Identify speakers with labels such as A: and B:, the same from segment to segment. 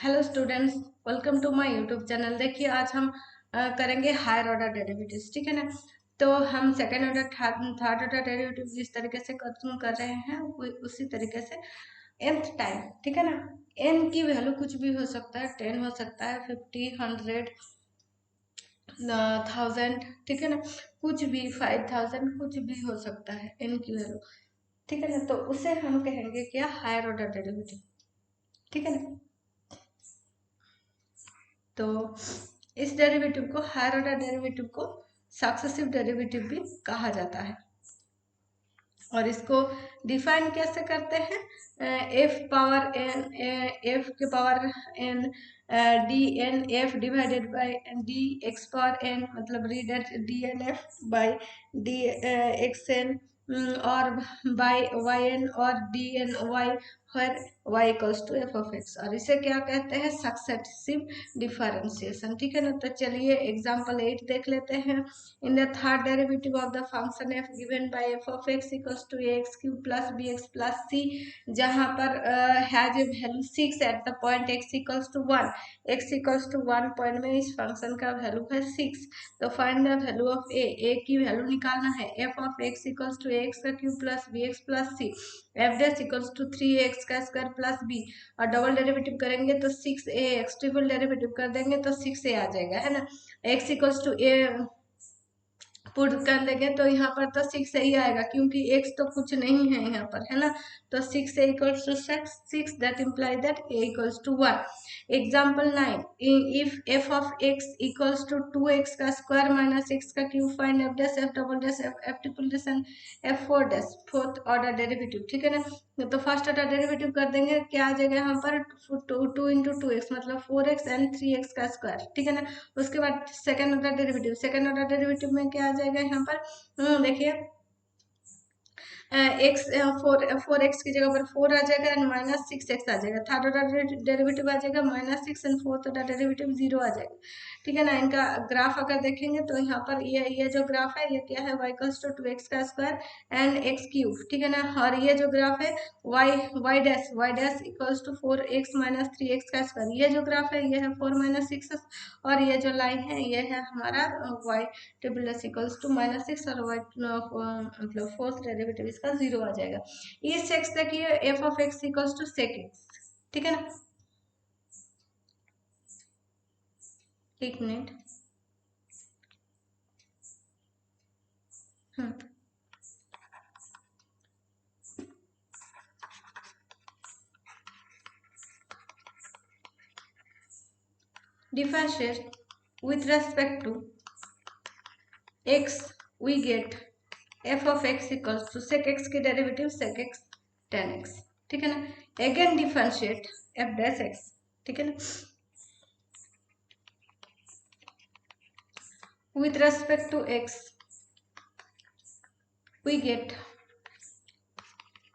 A: Hello students, welcome to my YouTube channel. देखिए आज हम करेंगे हायर ऑर्डर डेरिवेटिव्स, ठीक है ना। तो हम second order third order derivative जिस तरीके से कर रहे हैं उसी तरीके से nth टाइम, ठीक है ना। n की वैल्यू कुछ भी हो सकता है, 10 हो सकता है, 50, 100, 1000, ठीक है ना। कुछ भी 5000 कुछ भी हो सकता है n की वैल्यू, ठीक है ना। तो उसे हम कहेंगे क्या, हायर ऑर्डर डेरिवेटिव, ठीक है ना। तो इस डेरिवेटिव को, हायर ऑर्डर डेरिवेटिव को सक्सेसिव डेरिवेटिव भी कहा जाता है। और इसको डिफाइन कैसे करते हैं, एफ पावर एन, एफ के power n d n f divided by d x power n, मतलब read d n f by d x n, और बाय वाई एन और d n y, where y equals to f of x। और इसे क्या कहते हैं, successive differentiation, ठीक है ना। तो चलिए एग्जांपल 8 देख लेते हैं। In the third derivative of the function f given by f of x equals to ax cube plus bx plus c, जहां पर has a value 6 at the point x equals to 1। x equals to 1 point में इस function का value है 6। तो find the value of a की value निकालना है। f of x equals to ax का cube plus bx plus c, F dash equals to 3x का स्क्वायर प्लस b, और डबल डेरिवेटिव करेंगे तो 6ax, ट्रिपल डेरिवेटिव कर देंगे तो 6a आ जाएगा, है ना। x equals to a put कर देंगे तो यहाँ पर तो 6 ही आएगा, क्योंकि x तो कुछ नहीं है यहाँ पर, है ना। तो 6 equals to 6, that imply that a equals to 1। Example 9, if f of x equals to 2x का स्क्वायर माइनस x का cube, find f dash f double dash f triple dash and f4 dash, fourth order derivative, ठीक है ना। तो first order derivative कर देंगे, क्या आ जाएगा यहाँ पर, 2 इंटू 2x मतलब 4x एंड 3x का स्क्वायर, ठीक है ना। उसके बाद second order derivative, second order derivative में क्या आ जाएगा यहाँ पर, देखिए एक्स, फोर एक्स की जगह पर 4 आ जाएगा एंड माइनस 6x आ जाएगा। थर्ड ऑर्डर डेरिवेटिव आ जाएगा -6 एंड फोर्थ ऑर्डर डेरिवेटिव 0 आ जाएगा, ठीक है ना। इनका ग्राफ अगर देखेंगे तो यहाँ पर ये जो ग्राफ है ये क्या है, y इक्वल्स टू 2x का स्क्वायर एंड x क्यूब, ठीक है ना। और ये जो ग्राफ है y dash equals to 4x minus 3x का स्क्वायर, ये जो ग्राफ है ये है 4 माइनस 6, और ये जो लाइन है ये है हमारा y triple S equals to -6, और y मतलब फोर्थ डेरिवेटिव इसका 0 आ जाएगा। इस एक्स देखिए f of x equals to sec x, ठीक है ना। एक minute, differentiate with respect to x, we get f of x equals to sec x की derivative sec x tan x, ठीक है ना। Again differentiate f dash x, ठीक है ना, with respect to x we get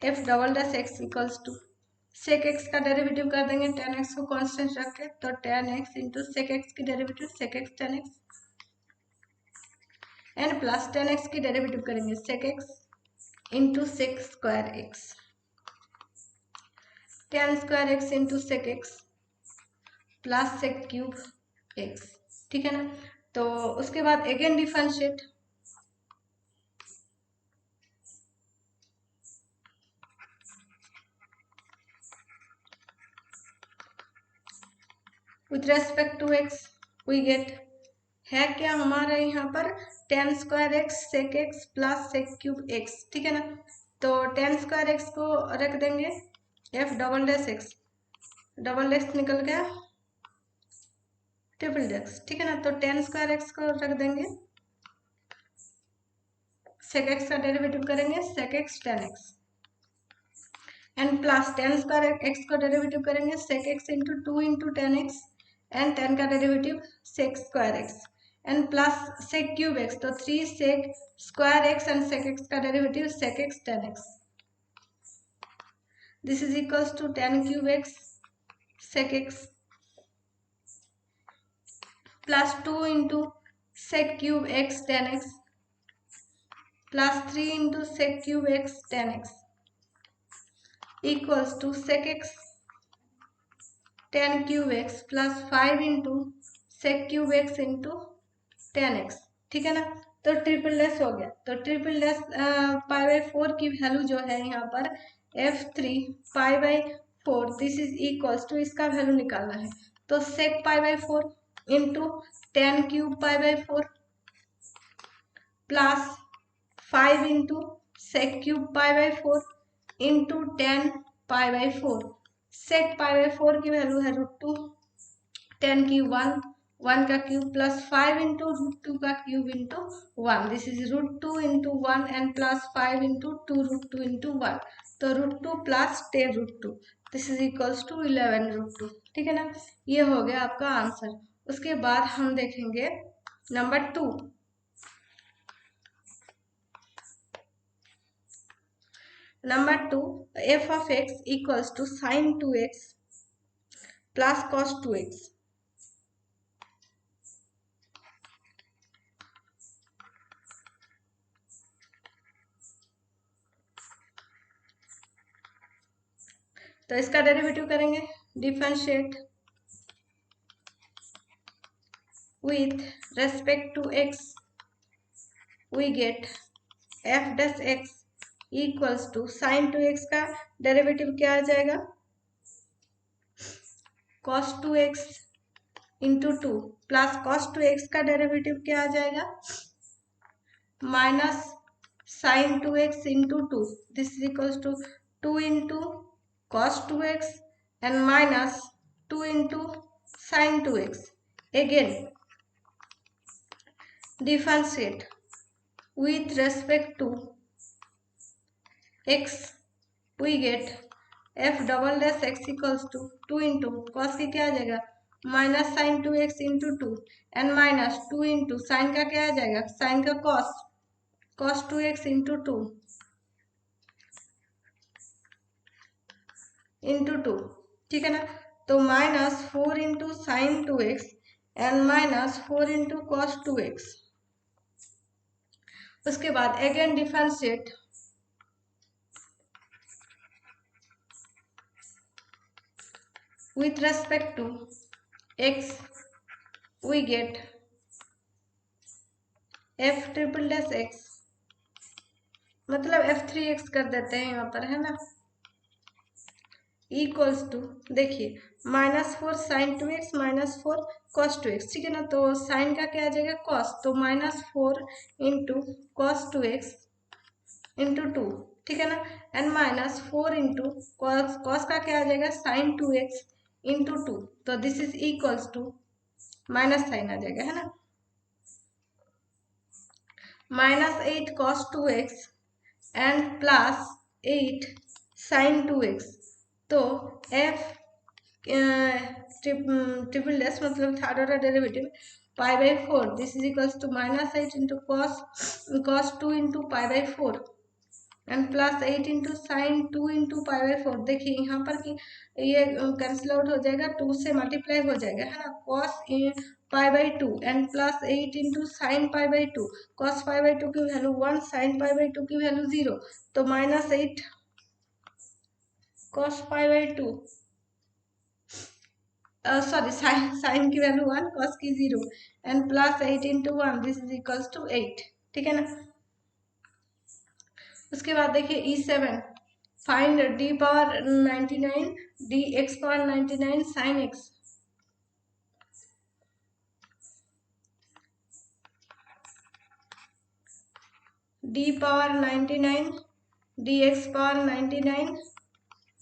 A: f double dash x equals to sec x का derivative कर देंगे, tan x को कांस्टेंट रख के, तो tan x into sec x की derivative sec x tan x, and plus tan x की derivative करेंगे sec x into sec square x, tan square x into sec x plus sec cube x, ठीक है ना। तो उसके बाद again differentiate, with respect to x we get, है क्या हमारे यहाँ पर, tan square x sec x plus sec cube x, ठीक है ना। तो tan स्क्वायर x को रख देंगे f double dash x, double dash निकल गया ट्रिपल डैश, ठीक है ना। तो tan स्क्वायर x को रख देंगे, sec x का डेरिवेटिव करेंगे sec x tan x, and plus tan square x को डेरिवेटिव करेंगे sec x into 2 into tan x, and tan का derivative sec square x, and plus sec cube x, तो 3 sec square x and sec x का derivative sec x tan x, this is equals to tan cube x sec x plus 2 into sec cube x tan x plus 3 into sec cube x tan x equals to sec x 10 cube X plus 5 into sec cube X into 10x, ठीक है ना। तो triple less हो गया, तो triple less pi by 4 की value जो है यहाँ पर f3 pi by 4, this is equals to, इसका वैल्यू निकालना है तो sec pi by 4 into 10 cube pi by 4 plus 5 into sec cube pi by 4 into 10 pi by 4। Sec pi by 4 की वैल्यू है √2, 10 क्यूब 1 का क्यूब प्लस 5 इंटू √2 का cube into 1, this is √2 into 1 and plus 5 into 2 √2 into 1, तो √2 plus 10 √2, this is equals to 11 √2, ठीक है ना। ये हो गया आपका आंसर। उसके बाद हम देखेंगे number 2। Number 2, f of x equals to sin 2x plus cos 2x। तो इसका डेरिवेटिव करेंगे, differentiate with respect to x, we get f dash x equals to sin 2x का डेरिवेटिव क्या आ जाएगा, cos 2x into 2 plus cos 2x का derivative क्या आ जाएगा, minus sin 2x into 2, this is equals to 2 into cos 2x and minus 2 into sin 2x. Again differentiate with respect to x, we get f double dash x equals to 2 into cos की क्या आ जाएगा, minus sine 2x into 2 and minus 2 into sine का क्या आ जाएगा, sign का cos 2x into 2 into 2, ठीक है ना। तो minus 4 into sine 2x and minus 4 into cos 2x। उसके बाद again differentiate with respect to x, we get f triple dash x, मतलब f3x कर देते हैं यहाँ पर, है ना, इक्वल्स टू, देखिए -4 sin 2x -4 cos 2x, ठीक है ना। तो साइन का क्या आ जाएगा, cos, तो -4 इंटू कॉस 2x इंटू 2, ठीक है ना, एंड -4 इंटू कॉस का क्या आ जाएगा, sin 2x इंटू 2, तो this is equals to minus sine आ जाएगा, है ना, -8 cos 2x and plus 8 sin 2x। तो f ट्रिपल डैश मतलब third order derivative pi by 4, this is equals to -8 into cos 2 into pi by 4 and plus 8 into sine 2 into pi by 4। देखिए यहाँ पर कि ये कैंसिल आउट हो जाएगा, 2 से मल्टीप्लाई हो जाएगा, है ना, cos pi by 2 and plus 8 into sine pi by 2, cos pi by 2 की वैल्यू 1, साइन पाई बाई 2 की वैल्यू 0, तो -8 cos pi by 2, sorry sine की वैल्यू 1, कॉस की 0 and plus 8 into 1, this is equals to 8, ठीक है ना। उसके बाद देखिए E7, find d power 99 dx power 99 sin x। d power 99 dx power 99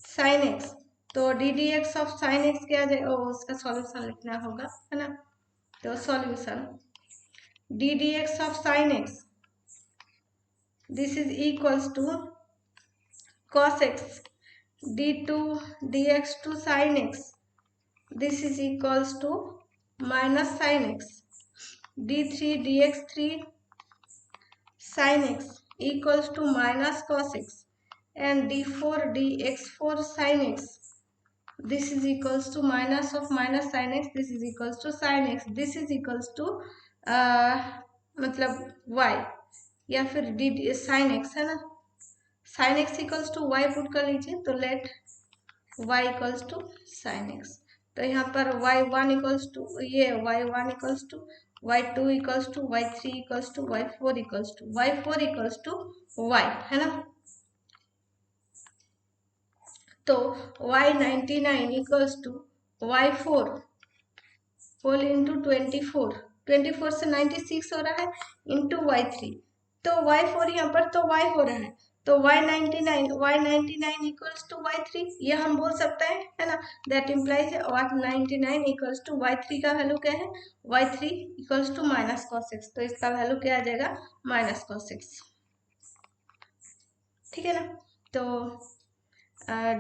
A: sin x, तो D D X of sine X क्या आ जाएगा, उसका सॉल्यूशन लिखना होगा, है ना। तो solution D D X of sine X, this is equals to cos x d2 dx to sin x, this is equals to minus sin x d3 dx3 sin x equals to minus cos x and d4 dx4 sin x, this is equals to minus of minus sin x, this is equals to sin x, this is equals to मतलब y या फिर D sine x, है ना, sin x equals to y put कर लीजिए, तो let y equals to sin x, तो यहाँ पर y1 इक्वल्स टू ये y1 equals to y2 equals to y3 equals to y4 equals to y4 equals to y, है ना। तो y99 equals to y4 whole into 24 से 96 हो रहा है इंटू y3, तो y4 यहाँ पर तो y हो रहा है, तो y99 इक्वल्स टू y3 ये हम बोल सकते हैं, है ना। That implies y99 equals to y3 का वैल्यू क्या है, y3 equals to minus cos 6, तो इसका वैल्यू क्या आ जाएगा माइनस cos 6, ठीक है ना। तो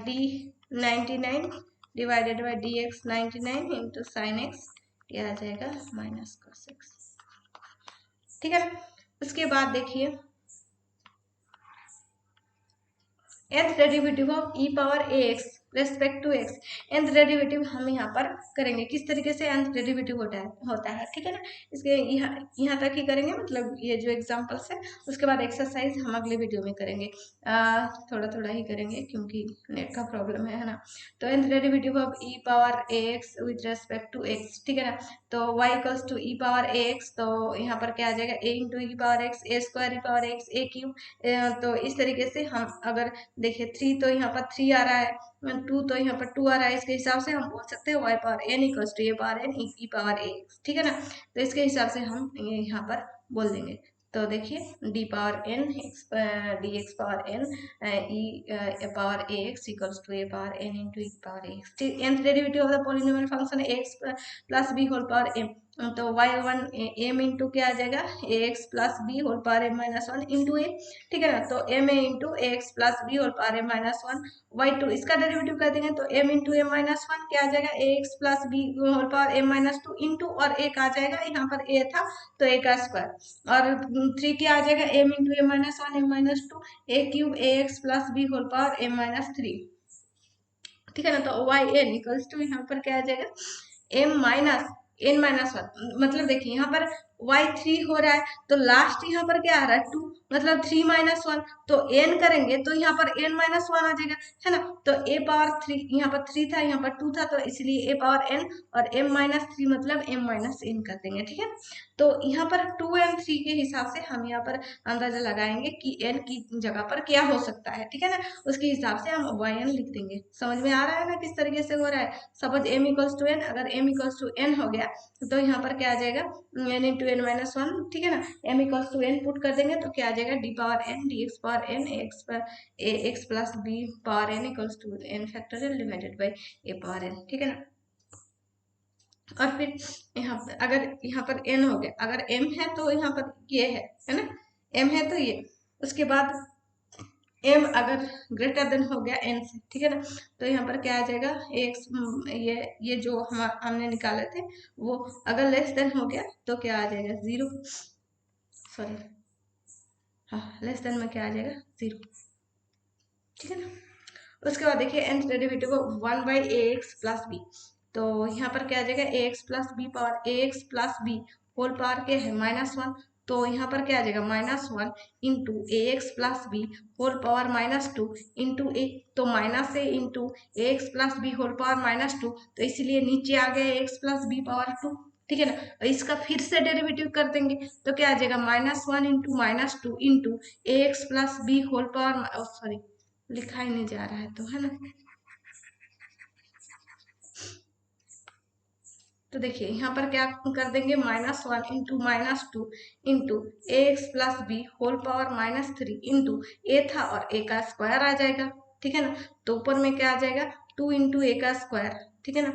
A: d99 divided by dx99 into sine x, ये आ जाएगा माइनस cos 6, ठीक है ना। उसके बाद देखिए nth derivative of e power ax respect to x, nth derivative हम यहाँ पर करेंगे किस तरीके से nth डेरिवेटिव होता है, ठीक है ना। इसके यहाँ तक ही करेंगे, मतलब ये जो एग्जांपल्स है, उसके बाद एक्सरसाइज हम अगले वीडियो में करेंगे, थोड़ा थोड़ा ही करेंगे क्योंकि नेट का प्रॉब्लम है ना। तो nth derivative of e power ax with respect to x, ठीक है ना। तो y equals to e power ax, तो यहाँ पर क्या आ जाएगा a into E power X, a square E power X, a cube. तो इस तरीके से हम अगर देखिए 3 तो यहाँ पर 3 आ रहा है, 2 तो यहाँ पर 2 आ रहा है, इसके हिसाब से हम बोल सकते हैं y power n equals to A power n E power a, ठीक है ना। तो इसके हिसाब से हम यहाँ पर बोल देंगे। तो देखिए d power n D x power n e power a x equals to a power n into e power a x, nth derivative of the polynomial function x प्लस b होल पावर m, तो y1 m into क्या आ जाएगा ax plus b whole power m minus 1 into a, ठीक है ना। तो m a into ax plus b whole power m minus 1, y2 इसका डेरिवेटिव कर देंगे तो m इंटू m माइनस 1 क्या आ जाएगा ax plus b whole power m minus 2 into, और एक आ जाएगा यहाँ पर a था तो a का स्क्वायर, और 3 क्या आ जाएगा m into m minus 1 m minus 2 a cube ax plus b whole power m minus 3, ठीक है ना। तो y n इक्वल्स टू यहाँ पर क्या आ जाएगा m माइनस n माइनस 1, मतलब देखिए यहाँ पर y3 हो रहा है तो लास्ट यहाँ पर क्या आ रहा है 2, मतलब 3 माइनस 1, तो n करेंगे तो यहाँ पर n माइनस 1 आ जाएगा, है ना। तो a पावर 3 यहाँ पर 3 था, यहाँ पर 2 था, तो इसलिए a पावर n और m माइनस 3 मतलब m माइनस n कर देंगे, ठीक है। तो यहाँ पर 2 and 3 के हिसाब से हम यहाँ पर अंदाजा लगाएंगे कि n की जगह पर क्या हो सकता है, ठीक है ना। उसके हिसाब से हम yn लिख देंगे। समझ में आ रहा है ना किस तरीके से हो रहा है। Suppose m equals to n, अगर m इक्वल्स टू n हो गया तो यहाँ पर क्या आ जाएगा n इंटू n माइनस 1, ठीक है ना। m equals to n put कर देंगे तो क्या आ जाएगा d power n D x power n एक्स प्लस b power n equals to n factorial divided by a power n, ठीक है ना। और फिर यहाँ पर अगर यहाँ पर n हो गया, अगर m है तो यहाँ पर ये है ना, m है तो ये, उसके बाद m अगर ग्रेटर देन हो गया n से, ठीक है ना, तो यहाँ पर क्या आ जाएगा x, ये जो हमने निकाले थे वो अगर लेस देन हो गया तो क्या आ जाएगा 0, सॉरी हाँ लेस देन में क्या आ जाएगा 0, ठीक है ना। उसके बाद देखिए nth derivative 1 by A x plus B, तो यहाँ पर क्या आ जाएगा ax plus B power ax plus B whole power क्या है माइनस 1, तो यहाँ पर क्या आ जाएगा minus 1 into ax plus B whole power minus 2 into a, तो minus a into ax plus B whole power minus 2, तो इसीलिए नीचे आ गया ax प्लस बी पावर 2, ठीक है ना। और इसका फिर से डेरिवेटिव कर देंगे तो क्या आ जाएगा minus 1 into minus 2 into ax plus B whole power, sorry लिखा ही नहीं जा रहा है तो, है ना। तो देखिए यहाँ पर क्या कर देंगे minus 1 into minus 2 into a x plus B whole power minus 3 into a था और ए का स्क्वायर आ जाएगा, ठीक है ना। तो ऊपर में क्या आ जाएगा 2 इंटू ए का स्क्वायर, ठीक है ना,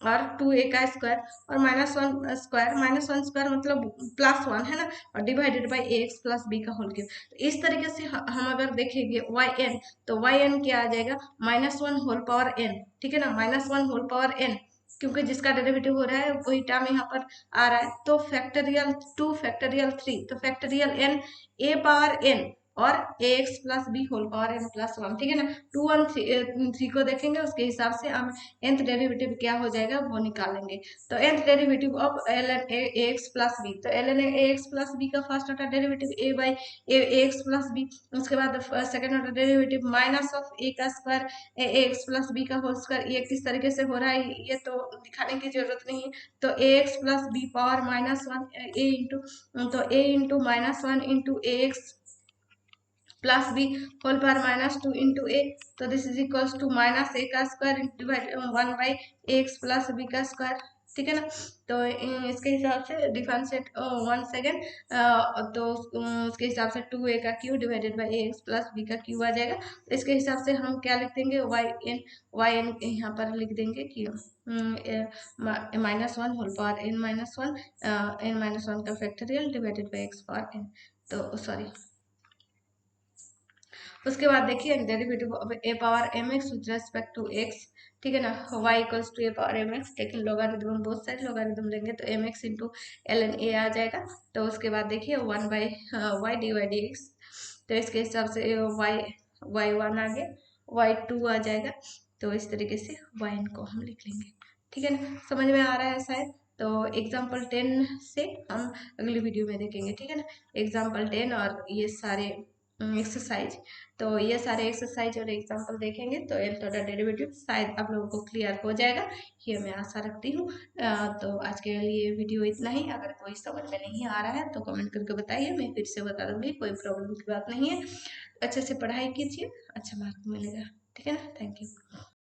A: और 2a का स्क्वायर और माइनस वन स्क्वायर मतलब प्लस 1, है ना, और divided by A x plus B का होल क्यूब। तो इस तरीके से हम अगर देखेंगे yn, तो yn क्या आ जाएगा माइनस 1 होल पावर n, ठीक है ना, माइनस 1 होल पावर n, क्योंकि जिसका डेरिवेटिव हो रहा है वही टर्म यहाँ पर आ रहा है। तो फैक्टोरियल 2 फैक्टोरियल 3, तो factorial n a power n और a x plus B whole power n plus one, ठीक है ना। 2 1 3 को देखेंगे, उसके हिसाब से हम nth डेरिवेटिव क्या हो जाएगा वो निकालेंगे। तो nth derivative of l n a x plus B, तो l n a x plus B का first order derivative a by A x plus b, उसके बाद second order derivative minus of a का square a x plus B का whole square. ये किस तरीके से हो रहा है ये तो दिखाने की जरूरत नहीं है। तो a x plus B power minus one a into, तो a into minus one into a x plus B whole power minus two into a, तो this is equals to minus a का square divide 1 by A x plus B का square, ठीक है ना। तो इसके हिसाब से डिफरेंशिएट 1 सेकेंड, तो उसके हिसाब से 2a का cube divided by A x plus B का क्यू आ जाएगा। तो इसके हिसाब से हम क्या लिख देंगे, वाई एन यहाँ पर लिख देंगे q minus one whole power n minus one का factorial divided by x power n. तो सॉरी, उसके बाद देखिए derivative of a power m x with respect to x, ठीक है ना। y equals to A power m x, लेकिन logarithm both side logarithm लेंगे तो m x into l n a आ जाएगा। तो उसके बाद देखिए 1 by y d y d x, तो इसके हिसाब से वाई वन आ गया, वाई टू आ जाएगा। तो इस तरीके से वाई एन को हम लिख लेंगे, ठीक है ना। समझ में आ रहा है शायद। तो एग्जाम्पल 10 से हम अगली वीडियो में देखेंगे, ठीक है ना। एग्जाम्पल 10 और ये सारे एक्सरसाइज, तो ये सारे एक्सरसाइज और एग्जाम्पल देखेंगे तो nth ऑर्डर डेरिवेटिव शायद आप लोगों को क्लियर हो जाएगा, ये मैं आशा रखती हूँ। तो आज के लिए वीडियो इतना ही। अगर कोई समझ में नहीं आ रहा है तो कमेंट करके बताइए, मैं फिर से बता दूंगी, कोई प्रॉब्लम की बात नहीं है। अच्छे से पढ़ाई कीजिए, अच्छा मार्क मिलेगा, ठीक है ना। Thank you.